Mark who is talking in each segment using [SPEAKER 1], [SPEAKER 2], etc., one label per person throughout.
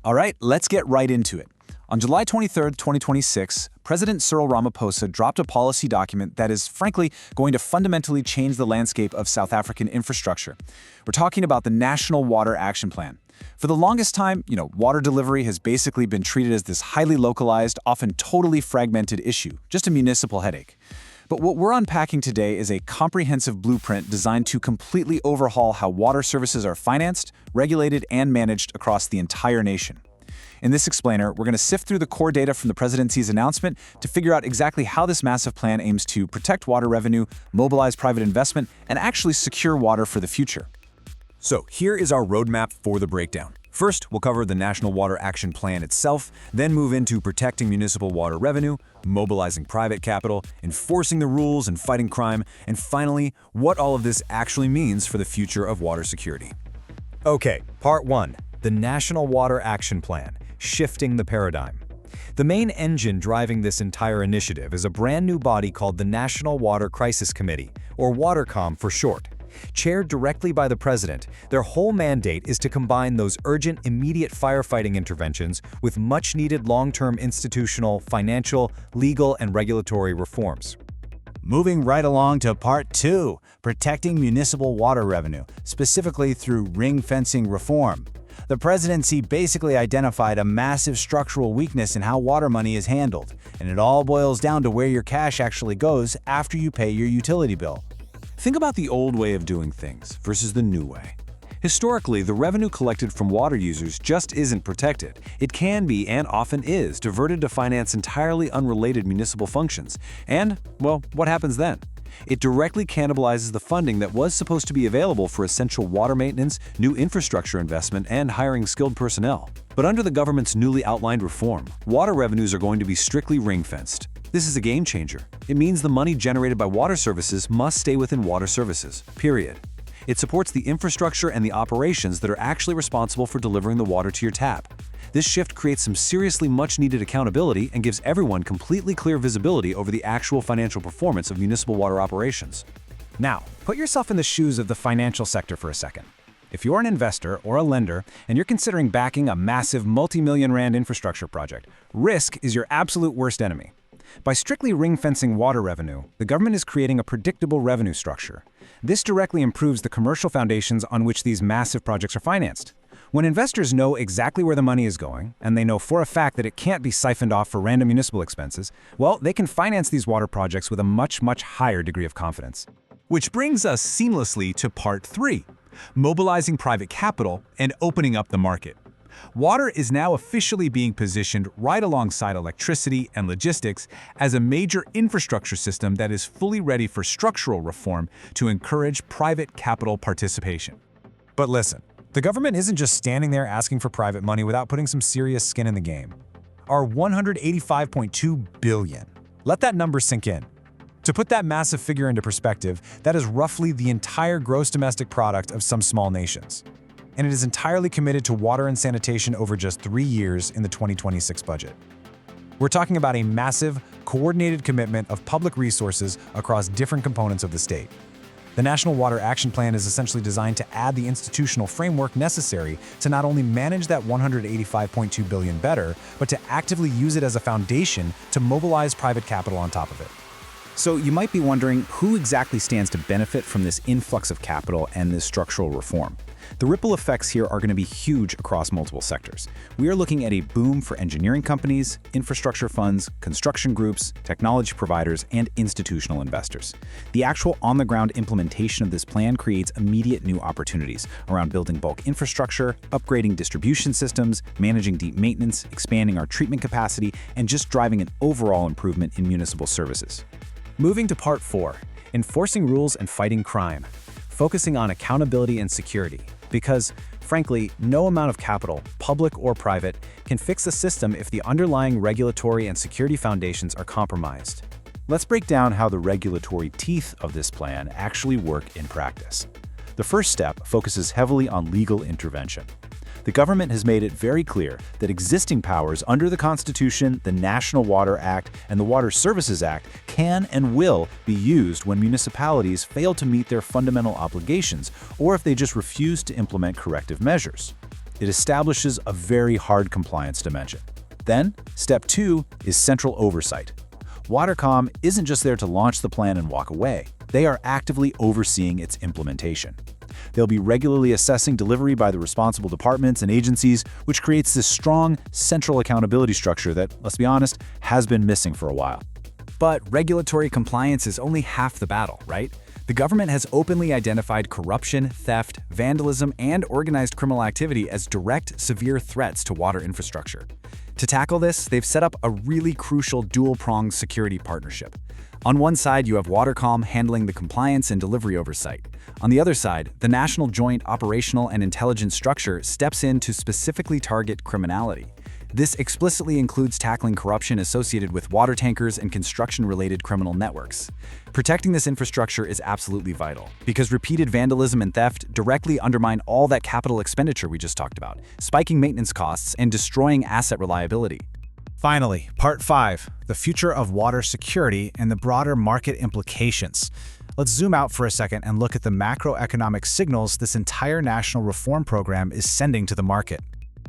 [SPEAKER 1] All right, let's get right into it. On July 23, 2026, President Cyril Ramaphosa dropped a policy document that is, frankly, going to fundamentally change the landscape of South African infrastructure. We're talking about the National Water Action Plan. For the longest time, water delivery has basically been treated as this highly localized, often totally fragmented issue, just a municipal headache. But what we're unpacking today is a comprehensive blueprint designed to completely overhaul how water services are financed, regulated, and managed across the entire nation. In this explainer, we're going to sift through the core data from the presidency's announcement to figure out exactly how this massive plan aims to protect water revenue, mobilize private investment, and actually secure water for the future.
[SPEAKER 2] So here is our roadmap for the breakdown. First, we'll cover the National Water Action Plan itself, then move into protecting municipal water revenue, mobilizing private capital, enforcing the rules and fighting crime, and finally, what all of this actually means for the future of water security. Okay, Part 1. The National Water Action Plan, shifting the paradigm. The main engine driving this entire initiative is a brand new body called the National Water Crisis Committee, or WaterCom for short. Chaired directly by the president, their whole mandate is to combine those urgent, immediate firefighting interventions with much-needed long-term institutional, financial, legal, and regulatory reforms.
[SPEAKER 1] Moving right along to Part 2, protecting municipal water revenue, specifically through ring-fencing reform. The presidency basically identified a massive structural weakness in how water money is handled, and it all boils down to where your cash actually goes after you pay your utility bill. Think about the old way of doing things versus the new way. Historically, the revenue collected from water users just isn't protected. It can be, and often is, diverted to finance entirely unrelated municipal functions. And, well, what happens then? It directly cannibalizes the funding that was supposed to be available for essential water maintenance, new infrastructure investment, and hiring skilled personnel. But under the government's newly outlined reform, water revenues are going to be strictly ring-fenced. This is a game changer. It means the money generated by water services must stay within water services, period. It supports the infrastructure and the operations that are actually responsible for delivering the water to your tap. This shift creates some seriously much-needed accountability and gives everyone completely clear visibility over the actual financial performance of municipal water operations. Now, put yourself in the shoes of the financial sector for a second. If you're an investor or a lender and you're considering backing a massive multi-million rand infrastructure project, risk is your absolute worst enemy. By strictly ring-fencing water revenue, the government is creating a predictable revenue structure. This directly improves the commercial foundations on which these massive projects are financed. When investors know exactly where the money is going, and they know for a fact that it can't be siphoned off for random municipal expenses, well, they can finance these water projects with a much higher degree of confidence.
[SPEAKER 2] Which brings us seamlessly to Part 3, mobilizing private capital and opening up the market. Water is now officially being positioned right alongside electricity and logistics as a major infrastructure system that is fully ready for structural reform to encourage private capital participation.
[SPEAKER 1] But listen, the government isn't just standing there asking for private money without putting some serious skin in the game. Our $185.2 billion. Let that number sink in. To put that massive figure into perspective, that is roughly the entire gross domestic product of some small nations. And it is entirely committed to water and sanitation over just 3 years in the 2026 budget. We're talking about a massive, coordinated commitment of public resources across different components of the state. The National Water Action Plan is essentially designed to add the institutional framework necessary to not only manage that $185.2 billion better, but to actively use it as a foundation to mobilize private capital on top of it. So you might be wondering who exactly stands to benefit from this influx of capital and this structural reform. The ripple effects here are going to be huge across multiple sectors. We are looking at a boom for engineering companies, infrastructure funds, construction groups, technology providers, and institutional investors. The actual on-the-ground implementation of this plan creates immediate new opportunities around building bulk infrastructure, upgrading distribution systems, managing deep maintenance, expanding our treatment capacity, and just driving an overall improvement in municipal services. Moving to Part 4, enforcing rules and fighting crime, focusing on accountability and security. Because, frankly, no amount of capital, public or private, can fix the system if the underlying regulatory and security foundations are compromised. Let's break down how the regulatory teeth of this plan actually work in practice. The first step focuses heavily on legal intervention. The government has made it very clear that existing powers under the Constitution, the National Water Act, and the Water Services Act can and will be used when municipalities fail to meet their fundamental obligations or if they just refuse to implement corrective measures.
[SPEAKER 2] It establishes a very hard compliance dimension. Then, step 2 is central oversight. Watercom isn't just there to launch the plan and walk away. They are actively overseeing its implementation. They'll be regularly assessing delivery by the responsible departments and agencies, which creates this strong, central accountability structure that, let's be honest, has been missing for a while.
[SPEAKER 3] But regulatory compliance is only half the battle, right? The government has openly identified corruption, theft, vandalism, and organized criminal activity as direct, severe threats to water infrastructure. To tackle this, they've set up a really crucial dual-pronged security partnership. On one side, you have Watercom handling the compliance and delivery oversight. On the other side, the National Joint Operational and Intelligence Structure steps in to specifically target criminality. This explicitly includes tackling corruption associated with water tankers and construction-related criminal networks. Protecting this infrastructure is absolutely vital, because repeated vandalism and theft directly undermine all that capital expenditure we just talked about, spiking maintenance costs and destroying asset reliability.
[SPEAKER 4] Finally, Part 5, the future of water security and the broader market implications. Let's zoom out for a second and look at the macroeconomic signals this entire national reform program is sending to the market.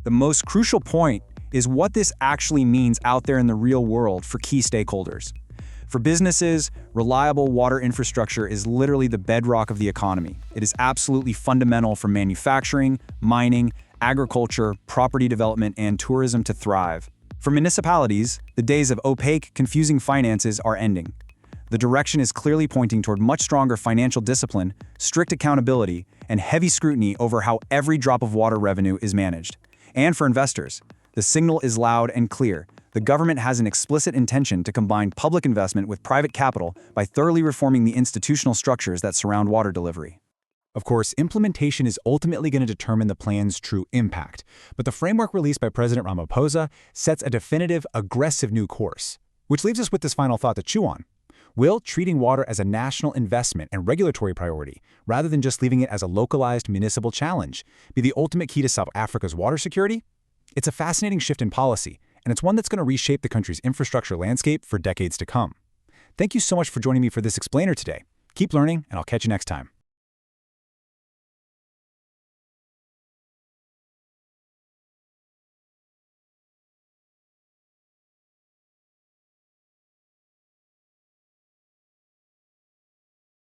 [SPEAKER 2] The most crucial point is what this actually means out there in the real world for key stakeholders. For businesses, reliable water infrastructure is literally the bedrock of the economy. It is absolutely fundamental for manufacturing, mining, agriculture, property development, and tourism to thrive. For municipalities, the days of opaque, confusing finances are ending. The direction is clearly pointing toward much stronger financial discipline, strict accountability, and heavy scrutiny over how every drop of water revenue is managed. And for investors, the signal is loud and clear. The government has an explicit intention to combine public investment with private capital by thoroughly reforming the institutional structures that surround water delivery.
[SPEAKER 1] Of course, implementation is ultimately going to determine the plan's true impact, but the framework released by President Ramaphosa sets a definitive, aggressive new course. Which leaves us with this final thought to chew on. Will treating water as a national investment and regulatory priority, rather than just leaving it as a localized municipal challenge, be the ultimate key to South Africa's water security? It's a fascinating shift in policy, and it's one that's going to reshape the country's infrastructure landscape for decades to come. Thank you so much for joining me for this explainer today. Keep learning, and I'll catch you next time.